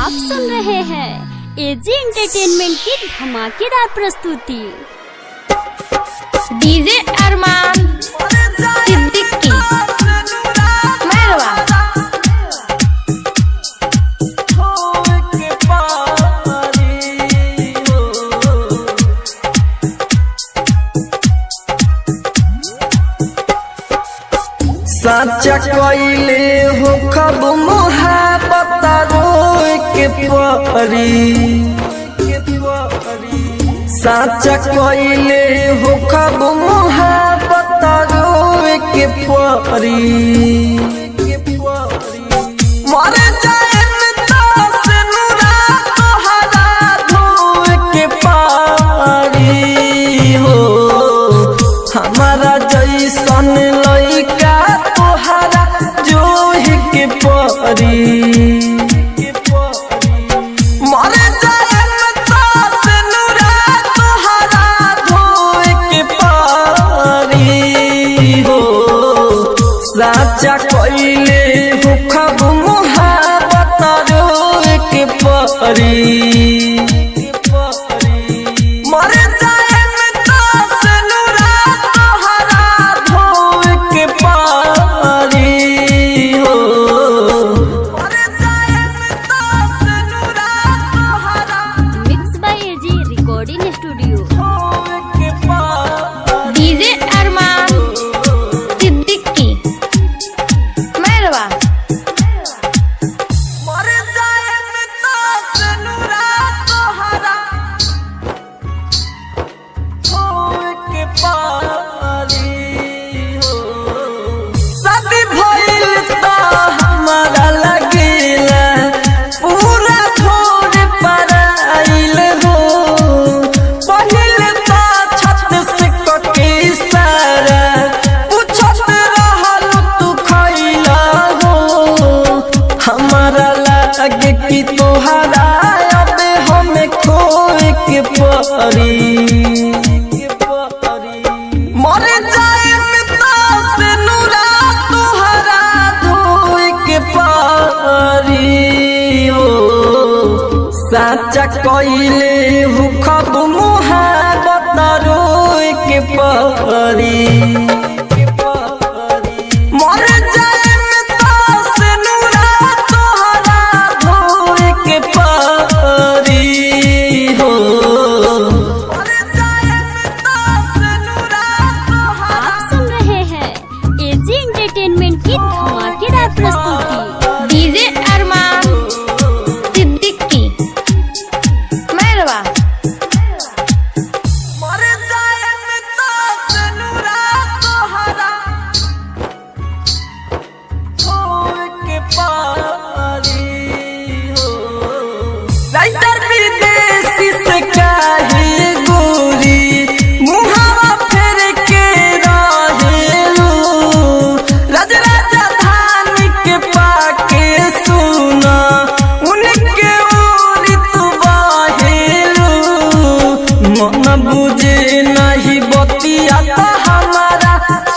आप सुन रहे हैं एजी एंटरटेनमेंट की धमाकेदार प्रस्तुति। डीजे अरमान सिद्दीकी मेहरवा। साचा कइले हो खब मोहब्बत रोए के परी, साचा कइले हो खब मोहब्बत रोए के परी। मर जाए से नूरा तोहरा धोए के पारी हो, हमारा जैसन लइका तोहरा जोहि के परी। मर जाए से नूरा तोहरा धोए के पारी हो, साचा कइले हो खब मोहब्बत रोए के परी। मर जाए से नूरा तोहरा धोए के पारी हो, मर जाए से नूरा तोहरा mix by AG recording studio. धोए के पारी। डीजे अरमान सिद्दीकी मेहरवा। मर जाए से नूरा तोहरा धोए के पारी हो। शादी भइल त हमारा लगेला पूरा छोड़ पर आइल हो। पहिले त छत से कके सारा पूछत रहल तू खइला हो, हमारा लागे कि तोहरा अब हमें खोए के परी। मर जाए से नूरा तोहरा धोए के पारी हो, साचा कइले हो खब मोहब्बत रोए के परी।